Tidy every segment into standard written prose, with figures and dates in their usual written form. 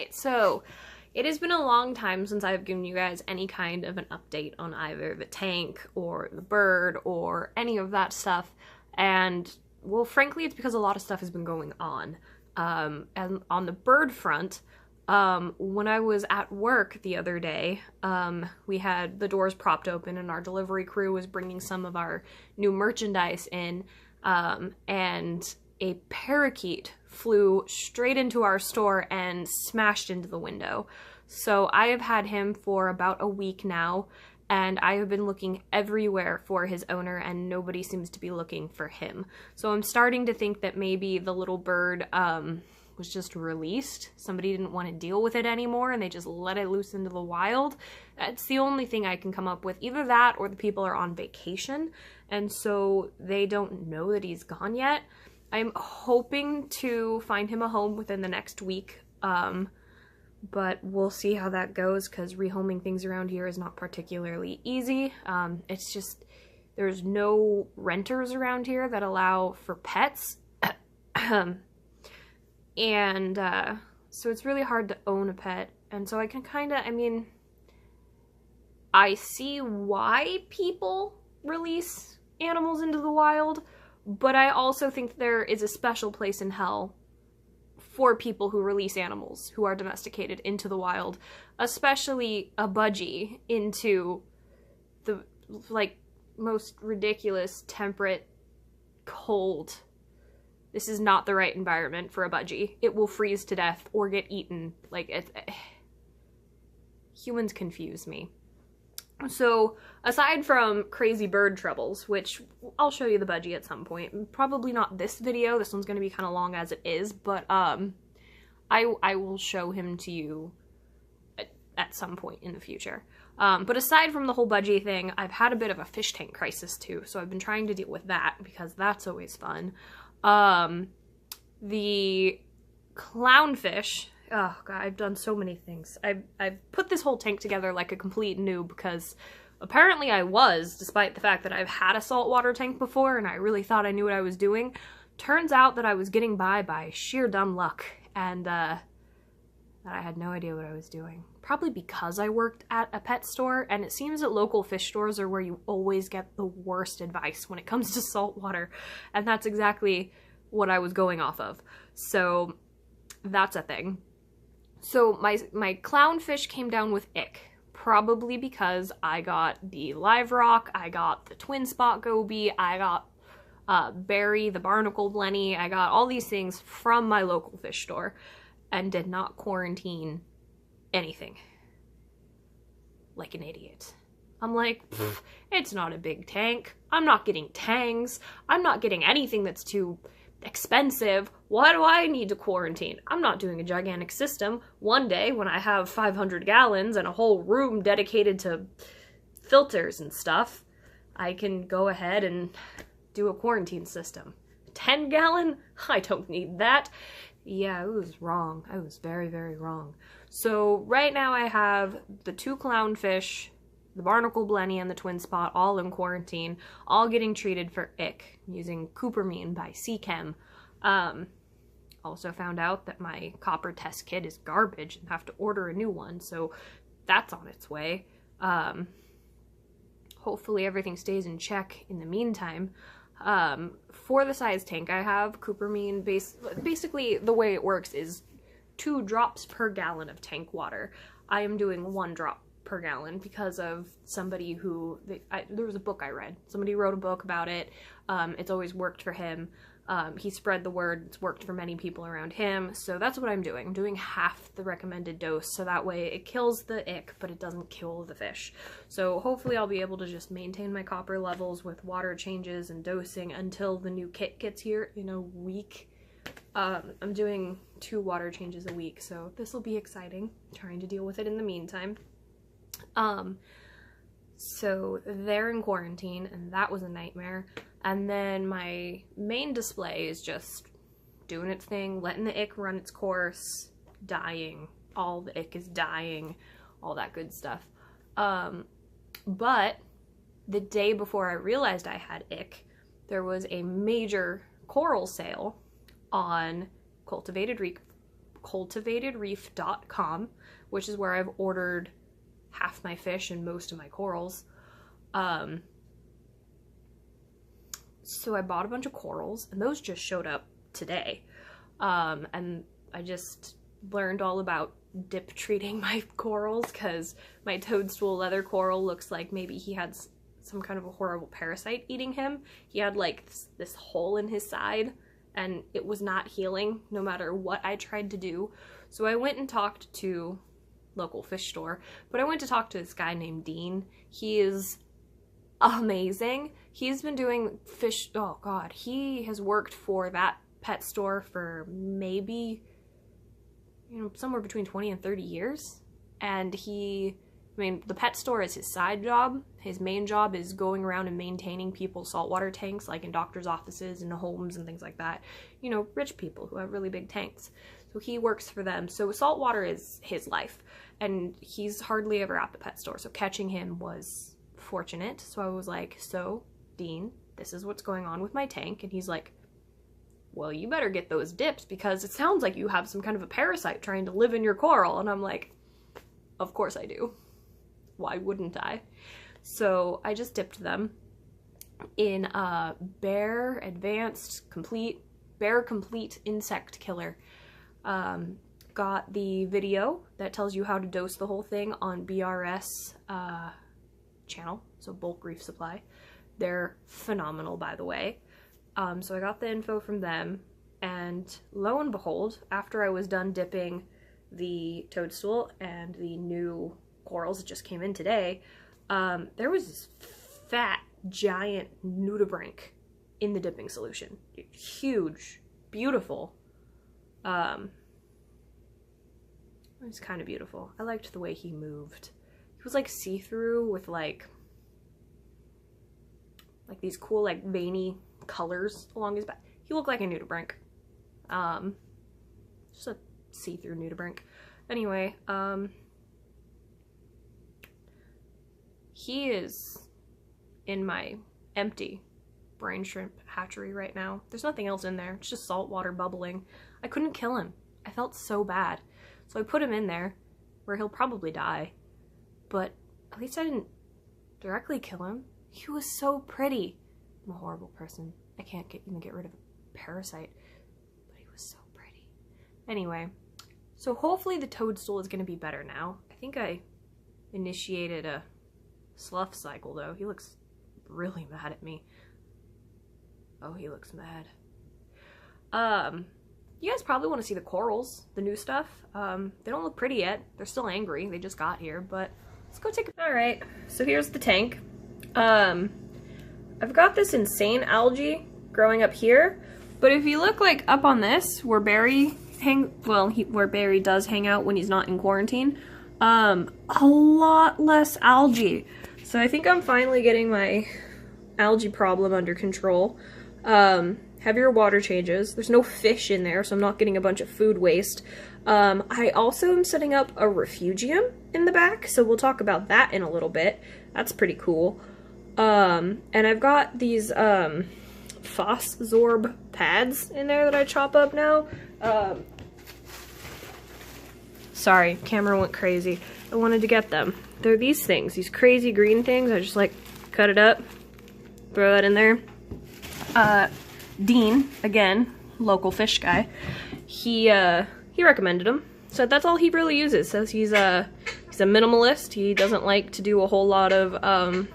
Alright, so it has been a long time since I've given you guys any kind of an update on either the tank or the bird or any of that stuff, and well, frankly, it's because a lot of stuff has been going on. And on the bird front, when I was at work the other day, we had the doors propped open and our delivery crew was bringing some of our new merchandise in, and a parakeet flew straight into our store and smashed into the window. So I have had him for about a week now, and I have been looking everywhere for his owner, and nobody seems to be looking for him. So I'm starting to think that maybe the little bird was just released. Somebody didn't want to deal with it anymore, and they just let it loose into the wild. That's the only thing I can come up with. Either that, or the people are on vacation, and so they don't know that he's gone yet. I'm hoping to find him a home within the next week, but we'll see how that goes, because rehoming things around here is not particularly easy. It's just, there's no renters around here that allow for pets, and so it's really hard to own a pet, and so I can I see why people release animals into the wild, but I also think there is a special place in hell for people who release animals who are domesticated into the wild, especially a budgie into the, like, most ridiculous, temperate, cold. This is not the right environment for a budgie. It will freeze to death or get eaten. Like, humans confuse me. So, aside from crazy bird troubles, which I'll show you the budgie at some point, probably not this video, this one's going to be kind of long as it is, but I will show him to you at some point in the future. But aside from the whole budgie thing, I've had a bit of a fish tank crisis too, so I've been trying to deal with that, because that's always fun. The clownfish, oh god, I've done so many things. I've put this whole tank together like a complete noob, because apparently I was, despite the fact that I've had a saltwater tank before and I really thought I knew what I was doing. Turns out that I was getting by sheer dumb luck, and that I had no idea what I was doing. Probably because I worked at a pet store, and it seems that local fish stores are where you always get the worst advice when it comes to saltwater, and that's exactly what I was going off of. So that's a thing. So my clownfish came down with ick, probably because I got the live rock, I got the twin spot goby, I got Barry, the barnacle blenny, I got all these things from my local fish store, and did not quarantine anything. Like an idiot. I'm like, it's not a big tank, I'm not getting tangs, I'm not getting anything that's too expensive. Why do I need to quarantine? I'm not doing a gigantic system. One day, when I have 500 gallons and a whole room dedicated to filters and stuff, I can go ahead and do a quarantine system. 10 gallon? I don't need that. Yeah, I was wrong. I was very, very wrong. So right now I have the two clownfish, the barnacle blenny, and the twin spot all in quarantine, all getting treated for ick using cupramine by Seachem. Also found out that my copper test kit is garbage and have to order a new one, so that's on its way. Hopefully everything stays in check in the meantime. For the size tank I have, cupramine, basically the way it works is 2 drops per gallon of tank water. I am doing 1 drop per gallon because of somebody who, there was a book I read. Somebody wrote a book about it. It's always worked for him. He spread the word. It's worked for many people around him. So that's what I'm doing. I'm doing half the recommended dose, so that way it kills the ick, but it doesn't kill the fish. So hopefully I'll be able to just maintain my copper levels with water changes and dosing until the new kit gets here in a week. I'm doing 2 water changes a week, so this will be exciting. Trying to deal with it in the meantime. So they're in quarantine, and that was a nightmare. And then my main display is just doing its thing, letting the ick run its course, dying. All the ick is dying, all that good stuff. But the day before I realized I had ick, there was a major coral sale on cultivated reef cultivatedreef.com, which is where I've ordered half my fish and most of my corals. So I bought a bunch of corals, and those just showed up today. And I just learned all about dip treating my corals, because my toadstool leather coral looks like maybe he had some kind of a horrible parasite eating him. He had like this hole in his side, and it was not healing no matter what I tried to do. So I went and talked to local fish store, but I went to talk to this guy named Dean. He is amazing. He's been doing fish, oh god, he has worked for that pet store for maybe, you know, somewhere between 20 and 30 years. And I mean, the pet store is his side job. His main job is going around and maintaining people's saltwater tanks, like in doctor's offices and homes and things like that. You know, rich people who have really big tanks. So he works for them. So saltwater is his life. And he's hardly ever at the pet store. So catching him was fortunate. So I was like, so, Dean, this is what's going on with my tank. And he's like, well, you better get those dips, because it sounds like you have some kind of a parasite trying to live in your coral. And I'm like, of course I do. Why wouldn't I? So I just dipped them in a Bear Complete Insect Killer. Got the video that tells you how to dose the whole thing on BRS channel, so Bulk Reef Supply. They're phenomenal, by the way. So I got the info from them, and lo and behold, after I was done dipping the toadstool and the new corals that just came in today, there was this fat, giant nudibranch in the dipping solution. Huge, beautiful. It was kind of beautiful. I liked the way he moved. He was like see-through with like these cool like veiny colors along his back. He looked like a nudibranch. Just a see-through nudibranch. Anyway, he is in my empty brain shrimp hatchery right now. There's nothing else in there. It's just salt water bubbling. I couldn't kill him. I felt so bad. So I put him in there where he'll probably die. But at least I didn't directly kill him. He was so pretty. I'm a horrible person. I can't even get rid of a parasite. But he was so pretty. Anyway, so hopefully the toadstool is going to be better now. I think I initiated a slough cycle though. He looks really mad at me. Oh, he looks mad. You guys probably want to see the corals, the new stuff. They don't look pretty yet. They're still angry. They just got here, but let's go take a... Alright, so here's the tank. I've got this insane algae growing up here, but if you look like up on this, where Barry where Barry does hang out when he's not in quarantine, a lot less algae. So I think I'm finally getting my algae problem under control. Heavier water changes. There's no fish in there, so I'm not getting a bunch of food waste. I also am setting up a refugium in the back, so we'll talk about that in a little bit. That's pretty cool. And I've got these Phosphorb pads in there that I chop up now. Sorry, camera went crazy. I wanted to get them. They're these things, these crazy green things. I just like cut it up, throw that in there. Dean, again, local fish guy, he recommended them. So that's all he really uses. Says he's a minimalist. He doesn't like to do a whole lot of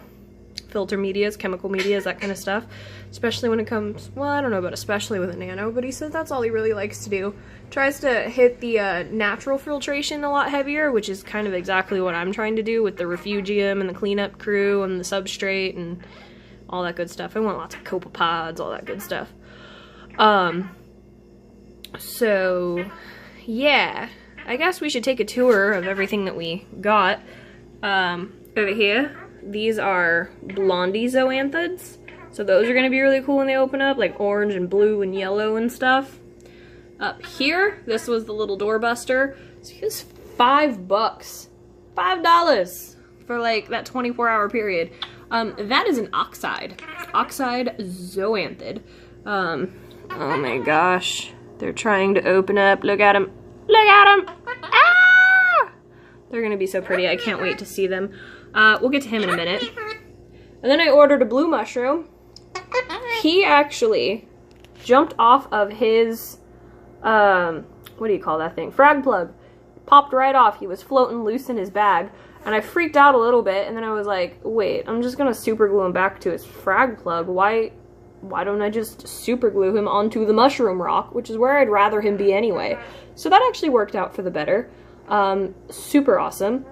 filter medias, chemical medias, that kind of stuff. Especially when it comes, well, I don't know about especially with a nano, but he says that's all he really likes to do. Tries to hit the natural filtration a lot heavier, which is kind of exactly what I'm trying to do with the refugium and the cleanup crew and the substrate and all that good stuff. I want lots of copepods, all that good stuff. So, yeah. I guess we should take a tour of everything that we got. Over here, these are blondie zoanthids. So those are going to be really cool when they open up, like orange and blue and yellow and stuff. Up here, this was the little doorbuster. So it was $5. $5 for like that 24-hour period. That is an oxide zoanthid. Oh my gosh. They're trying to open up. Look at them. Look at them! Ah! They're gonna be so pretty. I can't wait to see them. We'll get to him in a minute. And then I ordered a blue mushroom. He actually jumped off of his, what do you call that thing? Frag plug. Popped right off. He was floating loose in his bag. And I freaked out a little bit, and then I was like, wait, I'm just gonna super glue him back to his frag plug. Why don't I just super glue him onto the mushroom rock, which is where I'd rather him be anyway. So that actually worked out for the better. Super awesome.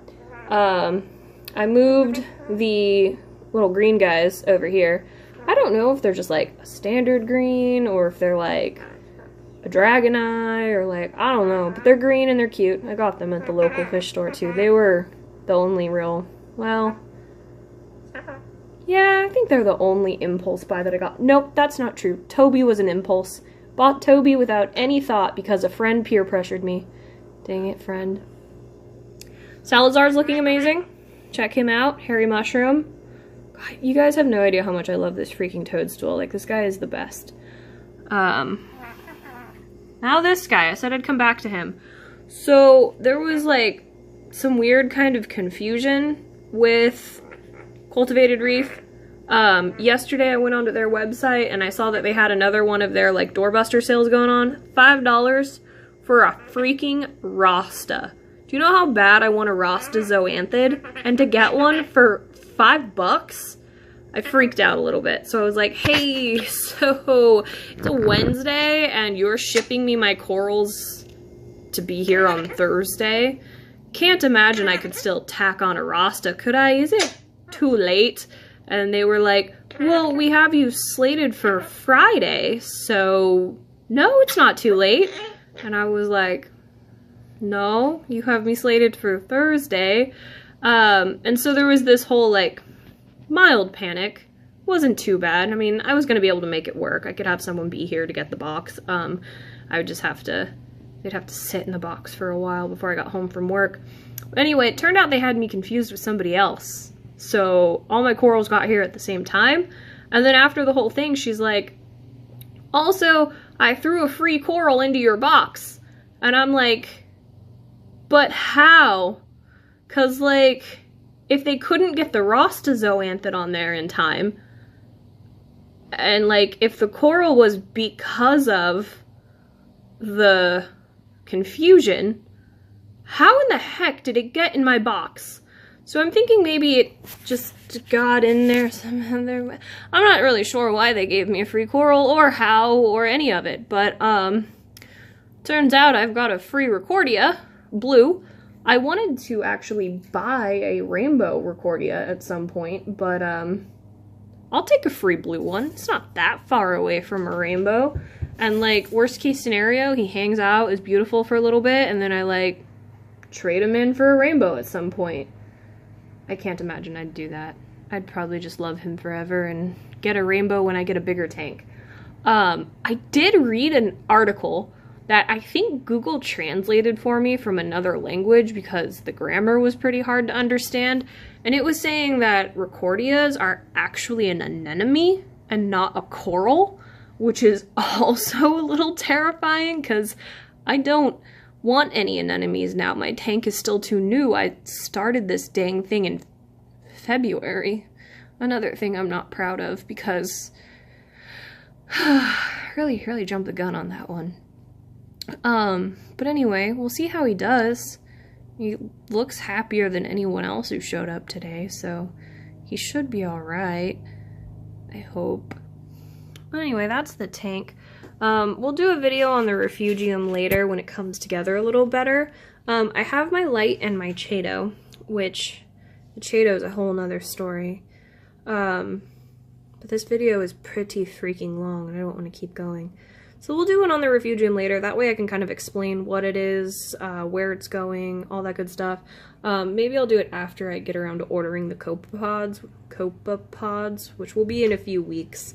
I moved the little green guys over here. I don't know if they're just like a standard green or if they're like a dragon eye or like, I don't know, but they're green and they're cute. I got them at the local fish store too. They were the only real, well, yeah, I think they're the only impulse buy that I got. Nope, that's not true. Toby was an impulse. Bought Toby without any thought because a friend peer pressured me. Dang it, friend. Salazar's looking amazing. Check him out. Hairy Mushroom. God, you guys have no idea how much I love this freaking toadstool. Like, this guy is the best. Now this guy. I said I'd come back to him. So, there was, like, some weird kind of confusion with Cultivated Reef. Yesterday I went onto their website and I saw that they had another one of their like doorbuster sales going on. $5 for a freaking Rasta. Do you know how bad I want a Rasta zoanthid? And to get one for $5? I freaked out a little bit. So I was like, hey, so it's a Wednesday and you're shipping me my corals to be here on Thursday? Can't imagine I could still tack on a Rasta, could I? Is it too late? And they were like, well, we have you slated for Friday, so no, it's not too late. And I was like, no, you have me slated for Thursday. And so there was this whole like mild panic. Wasn't too bad. I mean, I was going to be able to make it work. I could have someone be here to get the box. I would just have to, they'd have to sit in the box for a while before I got home from work. Anyway, it turned out they had me confused with somebody else. So all my corals got here at the same time. And then after the whole thing, she's like, also, I threw a free coral into your box. And I'm like, but how? Because, like, if they couldn't get the Rasta zoanthid on there in time, and, like, if the coral was because of the confusion, how in the heck did it get in my box? So I'm thinking maybe it just got in there somehow. I'm not really sure why they gave me a free coral or how or any of it, but turns out I've got a free Recordia, blue. I wanted to actually buy a rainbow Recordia at some point, but I'll take a free blue one. It's not that far away from a rainbow. And like, worst case scenario, he hangs out, is beautiful for a little bit, and then I like trade him in for a rainbow at some point. I can't imagine I'd do that. I'd probably just love him forever and get a rainbow when I get a bigger tank. I did read an article that I think Google translated for me from another language because the grammar was pretty hard to understand. And it was saying that Recordias are actually an anemone and not a coral, which is also a little terrifying because I don't want any anemones now. My tank is still too new. I started this dang thing in February. Another thing I'm not proud of because really jumped the gun on that one. But anyway, we'll see how he does. He looks happier than anyone else who showed up today, so he should be alright. I hope. Anyway, that's the tank. We'll do a video on the refugium later when it comes together a little better. I have my light and my Chaeto, which the Chaeto is a whole nother story. But this video is pretty freaking long and I don't want to keep going. So we'll do one on the refugium later. That way I can kind of explain what it is, where it's going, all that good stuff. Maybe I'll do it after I get around to ordering the copepods, which will be in a few weeks.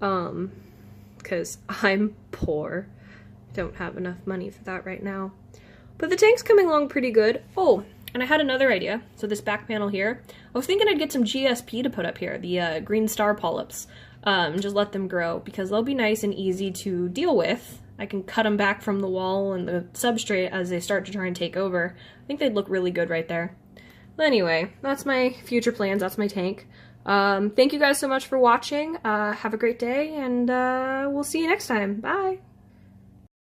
Because I'm poor. Don't have enough money for that right now. But the tank's coming along pretty good. Oh, and I had another idea. So this back panel here, I was thinking I'd get some GSP to put up here, the green star polyps. Just let them grow because they'll be nice and easy to deal with I can cut them back from the wall and the substrate as they start to try and take over. I think they'd look really good right there. But anyway, that's my future plans, that's my tank. Thank you guys so much for watching. Have a great day, and we'll see you next time. Bye!